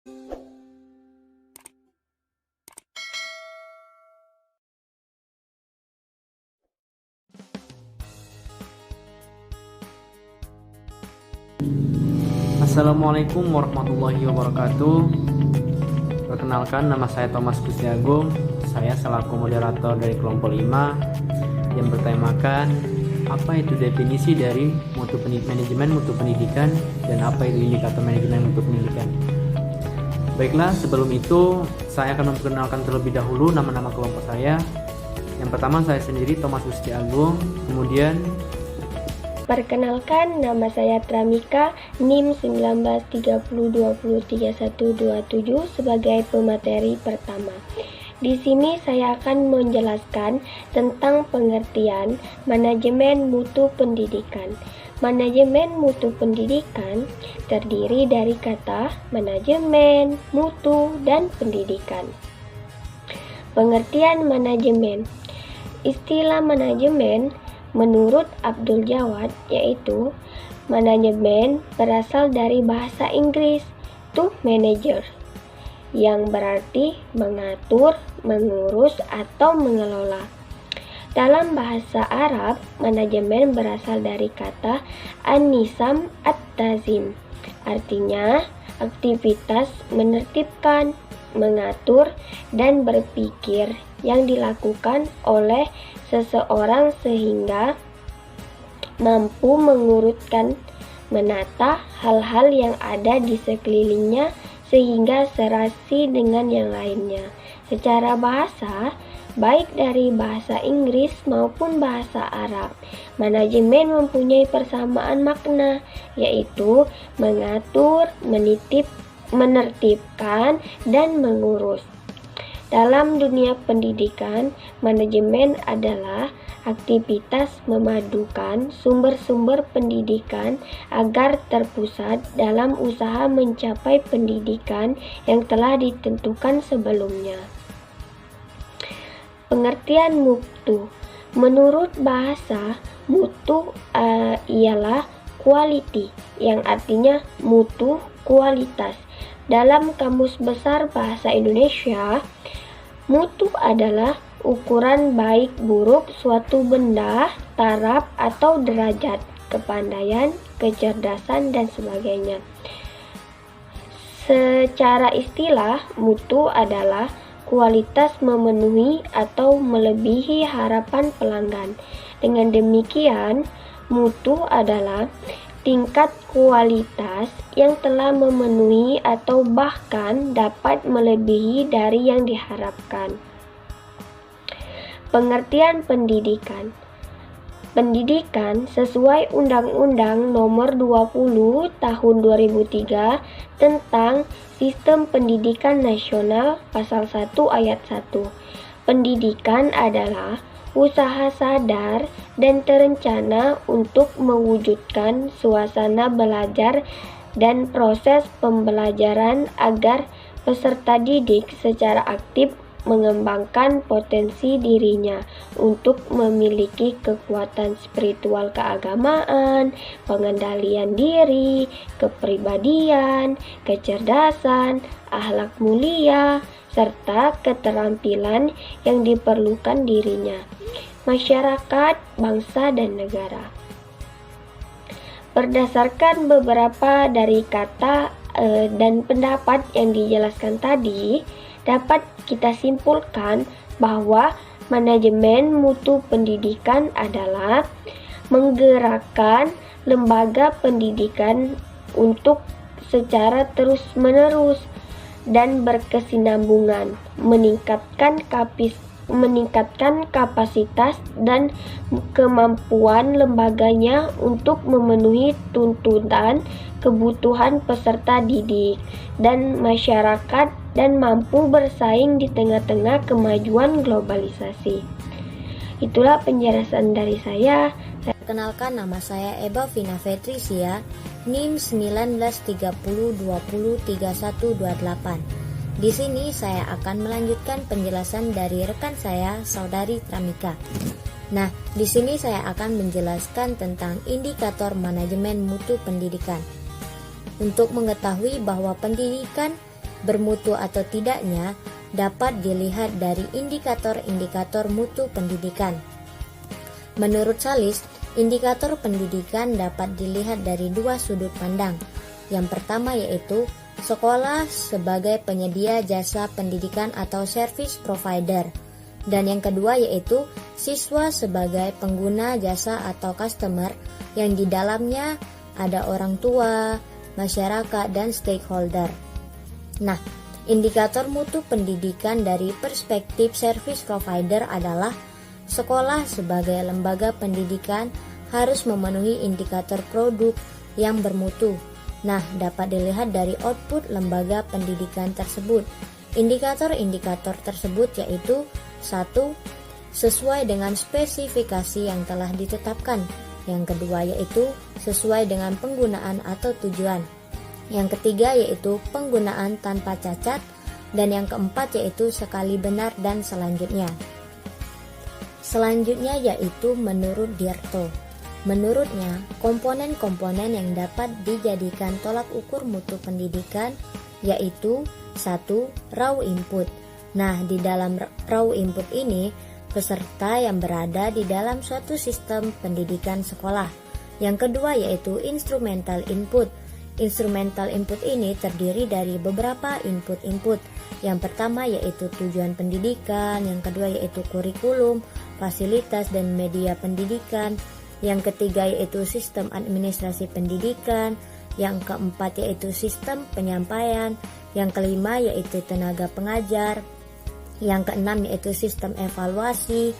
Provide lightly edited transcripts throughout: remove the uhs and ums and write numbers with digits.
Assalamualaikum warahmatullahi wabarakatuh. Perkenalkan, nama saya Thomas Gusti Agung. Saya selaku moderator dari kelompok 5 yang bertemakan apa itu definisi dari manajemen mutu pendidikan dan apa itu indikator manajemen mutu pendidikan. Baiklah, sebelum itu saya akan memperkenalkan terlebih dahulu nama-nama kelompok saya. Yang pertama, saya sendiri Thomas Gusti Agung. Kemudian perkenalkan, nama saya Tramika, NIM 1930203127 sebagai pemateri pertama. Di sini saya akan menjelaskan tentang pengertian manajemen mutu pendidikan. Manajemen mutu pendidikan terdiri dari kata manajemen, mutu, dan pendidikan. Pengertian manajemen. Istilah manajemen menurut Abdul Jawad yaitu manajemen berasal dari bahasa Inggris to manager, yang berarti mengatur, mengurus, atau mengelola. Dalam bahasa Arab, manajemen berasal dari kata an-nizam at-tazim, artinya aktivitas menertibkan, mengatur, dan berpikir yang dilakukan oleh seseorang sehingga mampu mengurutkan, menata hal-hal yang ada di sekelilingnya sehingga serasi dengan yang lainnya. Secara bahasa, baik dari bahasa Inggris maupun bahasa Arab, manajemen mempunyai persamaan makna, yaitu mengatur, menertibkan, dan mengurus. Dalam dunia pendidikan, manajemen adalah aktivitas memadukan sumber-sumber pendidikan agar terpusat dalam usaha mencapai pendidikan yang telah ditentukan sebelumnya. Pengertian mutu. Menurut bahasa, mutu ialah quality, yang artinya mutu, kualitas. Dalam Kamus Besar Bahasa Indonesia, mutu adalah ukuran baik buruk suatu benda, taraf atau derajat, kepandaian, kecerdasan, dan sebagainya. Secara istilah, mutu adalah kualitas memenuhi atau melebihi harapan pelanggan. Dengan demikian, mutu adalah tingkat kualitas yang telah memenuhi atau bahkan dapat melebihi dari yang diharapkan. Pengertian pendidikan. Pendidikan sesuai Undang-Undang Nomor 20 Tahun 2003 tentang Sistem Pendidikan Nasional Pasal 1 Ayat 1. Pendidikan adalah usaha sadar dan terencana untuk mewujudkan suasana belajar dan proses pembelajaran agar peserta didik secara aktif mengembangkan potensi dirinya untuk memiliki kekuatan spiritual keagamaan, pengendalian diri, kepribadian, kecerdasan, akhlak mulia, serta keterampilan yang diperlukan dirinya, masyarakat, bangsa, dan negara. Berdasarkan beberapa dari kata dan pendapat yang dijelaskan tadi, dapat kita simpulkan bahwa manajemen mutu pendidikan adalah menggerakkan lembaga pendidikan untuk secara terus-menerus dan berkesinambungan, meningkatkan kapasitas dan kemampuan lembaganya untuk memenuhi tuntutan kebutuhan peserta didik dan masyarakat dan mampu bersaing di tengah-tengah kemajuan globalisasi. Itulah penjelasan dari saya. Perkenalkan, nama saya Eba Vina Fetrisia, NIM 1930203128. Di sini saya akan melanjutkan penjelasan dari rekan saya, Saudari Tramika. Nah, di sini saya akan menjelaskan tentang indikator manajemen mutu pendidikan. Untuk mengetahui bahwa pendidikan bermutu atau tidaknya dapat dilihat dari indikator-indikator mutu pendidikan. Menurut Salis, indikator pendidikan dapat dilihat dari dua sudut pandang. Yang pertama yaitu sekolah sebagai penyedia jasa pendidikan atau service provider, dan yang kedua yaitu siswa sebagai pengguna jasa atau customer yang di dalamnya ada orang tua, masyarakat, dan stakeholder. Nah, indikator mutu pendidikan dari perspektif service provider adalah sekolah sebagai lembaga pendidikan harus memenuhi indikator produk yang bermutu. Nah, dapat dilihat dari output lembaga pendidikan tersebut. Indikator-indikator tersebut yaitu 1. Sesuai dengan spesifikasi yang telah ditetapkan. Yang kedua yaitu sesuai dengan penggunaan atau tujuan. Yang ketiga yaitu penggunaan tanpa cacat. Dan yang keempat yaitu sekali benar dan selanjutnya. Selanjutnya yaitu menurut Dirto. Menurutnya, komponen-komponen yang dapat dijadikan tolak ukur mutu pendidikan yaitu 1. Raw input. Nah, di dalam raw input ini, peserta yang berada di dalam suatu sistem pendidikan sekolah. Yang kedua yaitu instrumental input. Instrumental input ini terdiri dari beberapa input-input. Yang pertama yaitu tujuan pendidikan, yang kedua yaitu kurikulum, fasilitas dan media pendidikan, yang ketiga yaitu sistem administrasi pendidikan, yang keempat yaitu sistem penyampaian, yang kelima yaitu tenaga pengajar, yang keenam yaitu sistem evaluasi,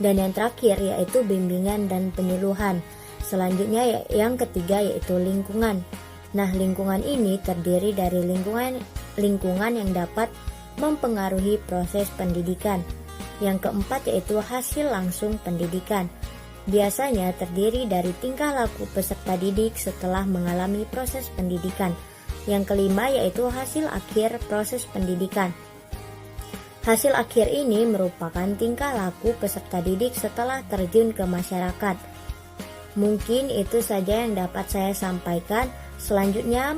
dan yang terakhir yaitu bimbingan dan penyuluhan. Selanjutnya yang ketiga yaitu lingkungan. Nah, lingkungan ini terdiri dari lingkungan yang dapat mempengaruhi proses pendidikan. Yang keempat yaitu hasil langsung pendidikan. Biasanya terdiri dari tingkah laku peserta didik setelah mengalami proses pendidikan. Yang kelima yaitu hasil akhir proses pendidikan. Hasil akhir ini merupakan tingkah laku peserta didik setelah terjun ke masyarakat. Mungkin itu saja yang dapat saya sampaikan. Selanjutnya,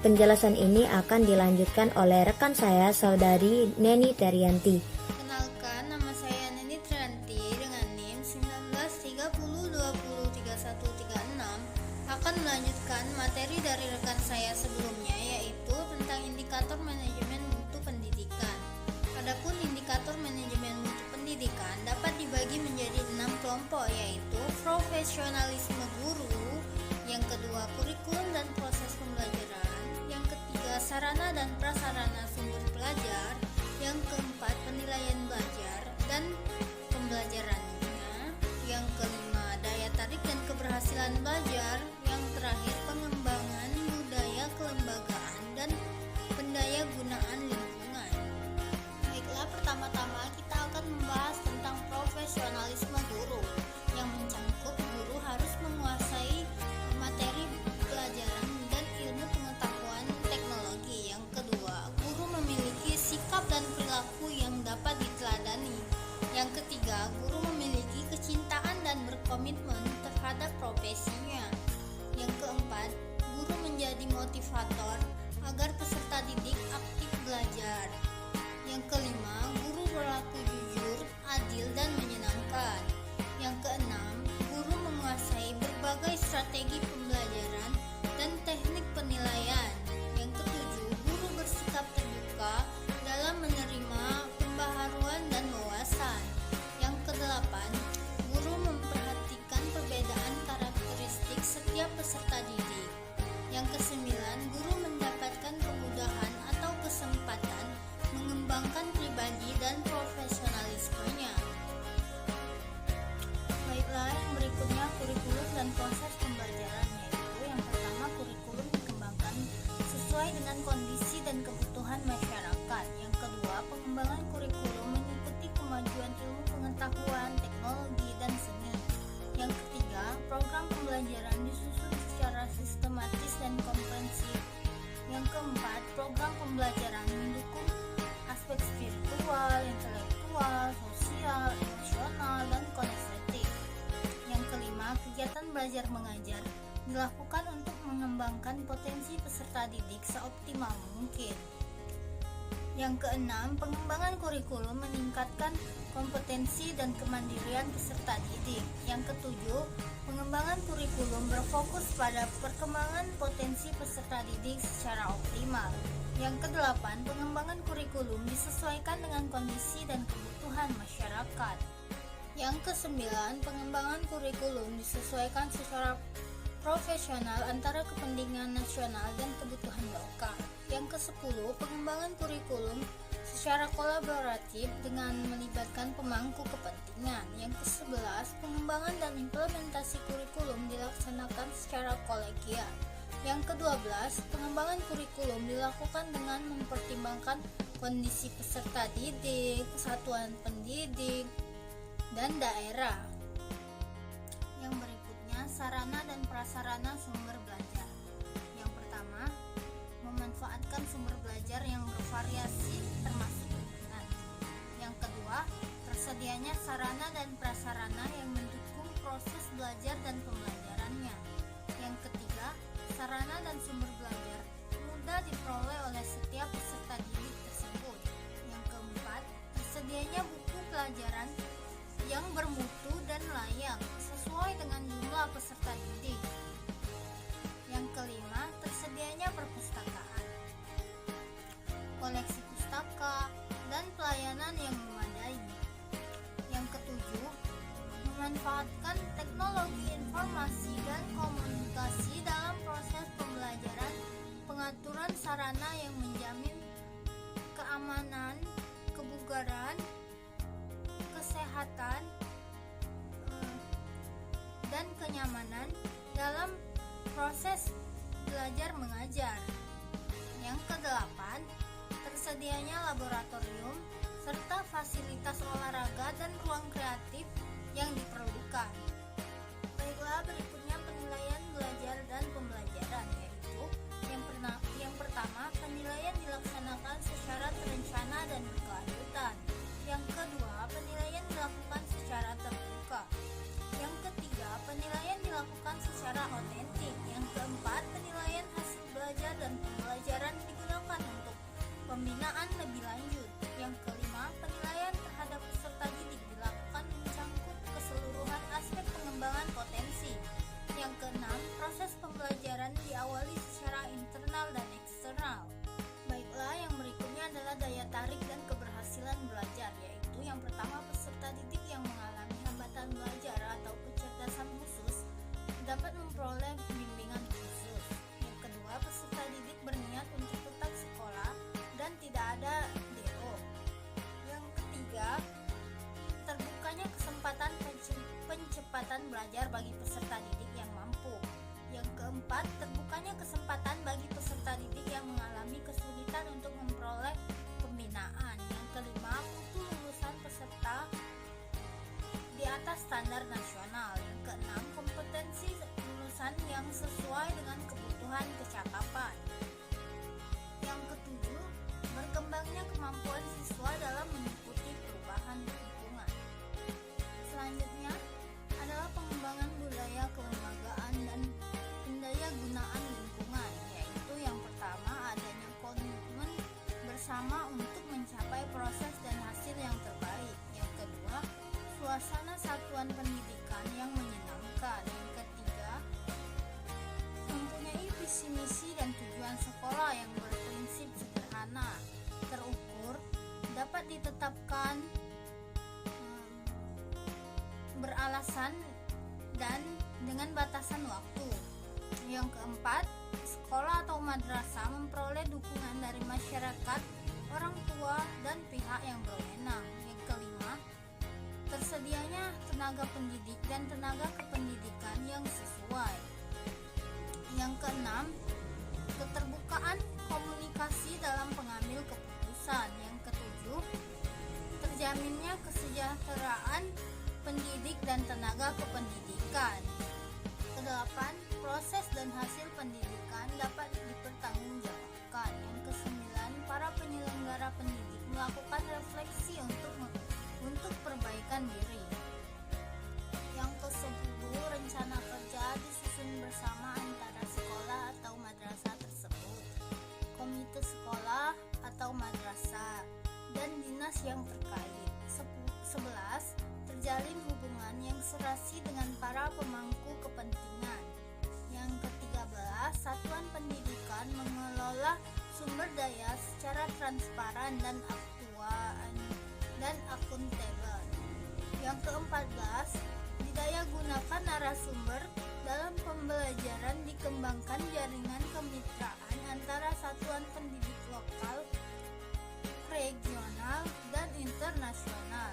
penjelasan ini akan dilanjutkan oleh rekan saya, Saudari Neni Terianti. Kenalkan, nama saya Neni Terianti dengan NIM 1930203136 akan melanjutkan materi dari rekan saya sebelumnya, yaitu tentang indikator manajemen mutu pendidikan. Adapun indikator manajemen mutu pendidikan dapat dibagi menjadi 6 kelompok, yaitu profesionalisme guru, yang kedua kurikulum dan proses pembelajaran, yang ketiga sarana dan prasarana sumber belajar, yang keempat penilaian belajar dan pembelajarannya, yang kelima daya tarik dan keberhasilan belajar, yang terakhir pengembangan budaya kelembagaan dan pendaya gunaan lingkungan. Baiklah, pertama-tama kita akan membahas tentang profesionalisme guru, yang mencangkup guru harus menguasai materi pelajaran dan ilmu pengetahuan teknologi. Yang kedua, guru memiliki sikap dan perilaku yang dapat diteladani. Yang ketiga, guru memiliki kecintaan dan berkomitmen terhadap profesinya. Yang keempat, guru menjadi motivator agar peserta didik aktif belajar. Yang kelima, guru berlaku jujur, adil, dan menyenangkan. Yang keenam, guru menguasai berbagai strategi pembelajaran dan teknik penilaian. Yang ketujuh, guru bersikap terbuka dalam menerima pembaharuan dan wawasan. Yang kedelapan, guru memperhatikan perbedaan karakteristik setiap peserta didik. Yang kesembilan, guru mendapatkan kemudahan atau kesempatan mengembangkan pribadi dan profesionalismenya. Baiklah, yang berikutnya kurikulum dan proses pembelajaran, yaitu yang pertama kurikulum dikembangkan sesuai dengan kondisi dan kebutuhan masyarakat. Yang kedua, pengembangan kurikulum mengikuti kemajuan ilmu pengetahuan, teknologi, dan seni. Yang ketiga, program pembelajaran disusun secara sistematis dan komprehensif. Yang keempat, program pembelajaran mendukung aspek spiritual, intelektual, sosial, emosional, dan kinestetik. Yang kelima, kegiatan belajar mengajar dilakukan untuk mengembangkan potensi peserta didik seoptimal mungkin. Yang keenam, pengembangan kurikulum meningkatkan kompetensi dan kemandirian peserta didik. Yang ketujuh, pengembangan kurikulum berfokus pada perkembangan potensi peserta didik secara optimal. Yang kedelapan, pengembangan kurikulum disesuaikan dengan kondisi dan kebutuhan masyarakat. Yang kesembilan, pengembangan kurikulum disesuaikan secara profesional antara kepentingan nasional dan kebutuhan lokal. Yang ke-10, pengembangan kurikulum secara kolaboratif dengan melibatkan pemangku kepentingan. Yang ke-11, pengembangan dan implementasi kurikulum dilaksanakan secara kolegial. Yang ke-12, pengembangan kurikulum dilakukan dengan mempertimbangkan kondisi peserta didik, kesatuan pendidik, dan daerah. Yang berikutnya, sarana dan prasarana sumber belajar. Yang pertama, memanfaatkan sumber belajar yang bervariasi termasuk lingkungan. Yang kedua, tersedianya sarana dan prasarana yang mendukung proses belajar dan pembelajarannya. Yang ketiga, sarana dan sumber belajar mudah diperoleh oleh setiap peserta didik tersebut. Yang keempat, tersedianya buku pelajaran yang bermutu dan layak sesuai dengan jumlah peserta didik. Yang kelima, tersedianya perpustakaan, koleksi pustaka, dan pelayanan yang memadai. Yang ketujuh, memanfaatkan teknologi informasi dan komunikasi dalam proses pembelajaran, pengaturan sarana yang menjamin keamanan, kebugaran, kesehatan, dan kenyamanan dalam proses belajar mengajar. Yang kedelapan, tersedianya laboratorium serta fasilitas olahraga dan ruang kreatif yang diperlukan. Baiklah, berikutnya penilaian belajar dan pembelajaran, yaitu yang pertama, penilaian dilaksanakan secara terencana dan berkelanjutan. Yang kedua, penilaian dilakukan secara terbuka. Yang ketiga, penilaian dilakukan secara otentik. Yang keempat, penilaian hasil belajar dan pembelajaran digunakan untuk pembinaan lebih lanjut. Yang kelima, penilaian terhadap peserta didik dilakukan mencangkup keseluruhan aspek pengembangan potensi. Yang keenam, proses pembelajaran diawali secara internal dan eksternal. Baiklah, yang berikutnya adalah daya tarik dan keberhasilan belajar, yaitu yang pertama, peserta didik yang mengalami hambatan belajar atau kecerdasan khusus dapat memperoleh bimbingan khusus. Yang kedua, peserta didik berniat untuk tetap sekolah dan tidak ada DO. Yang ketiga, terbukanya kesempatan pencepatan belajar bagi peserta didik yang mampu. Yang keempat, terbukanya kesempatan bagi peserta didik yang mengalami kesulitan untuk memperoleh pembinaan. Yang kelima, mutu lulusan peserta di atas standar nasional. Yang keenam, kompetensi lulusan yang sesuai dengan kebutuhan kecakapan. Yang ketujuh, berkembangnya kemampuan siswa dalam mengikuti perubahan lingkungan. Selanjutnya adalah pengembangan budaya kelembagaan dan pendaya gunaan lingkungan, yaitu yang pertama, adanya komitmen bersama untuk mencapai proses dan hasil yang terbaik. Yang kedua, suasana satuan pendidikan yang menyenangkan. Yang ketiga, mempunyai visi misi dan tujuan sekolah yang berprinsip sederhana, terukur, dapat ditetapkan, beralasan, dan dengan batasan waktu. Yang keempat, sekolah atau madrasah memperoleh dukungan dari masyarakat, orang tua, dan pihak yang berwenang. Yang kelima, tersedianya tenaga pendidik dan tenaga kependidikan yang sesuai. Yang keenam, keterbukaan komunikasi dalam pengambil keputusan. Yang ketujuh, terjaminnya kesejahteraan pendidik dan tenaga kependidikan. Kedelapan, proses dan hasil pendidikan dapat dipertanggungjawabkan. Yang kesembilan, para penyelenggara pendidik melakukan refleksi untuk perbaikan diri. Yang ke-10, rencana kerja disusun bersama antara sekolah atau madrasah tersebut, komite sekolah atau madrasah, yang terkait. 11. Terjalin hubungan yang serasi dengan para pemangku kepentingan. Yang ke-13, satuan pendidikan mengelola sumber daya secara transparan dan akuntabel. Yang ke-14, didaya gunakan narasumber dalam pembelajaran, dikembangkan jaringan kemitraan antara satuan pendidik lokal, regional, dan internasional.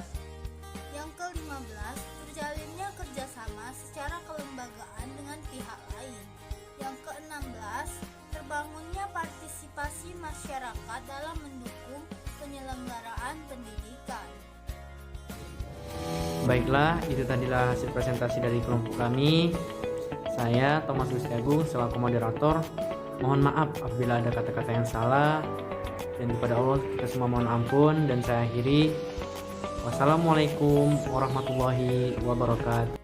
Yang ke-15, terjalinnya kerjasama secara kelembagaan dengan pihak lain. Yang ke-16, terbangunnya partisipasi masyarakat dalam mendukung penyelenggaraan pendidikan. Baiklah, itu tadilah hasil presentasi dari kelompok kami. Saya Thomas Gustiagung selaku moderator. Mohon maaf apabila ada kata-kata yang salah, dan kepada Allah kita semua mohon ampun. Dan saya akhiri, wassalamualaikum warahmatullahi wabarakatuh.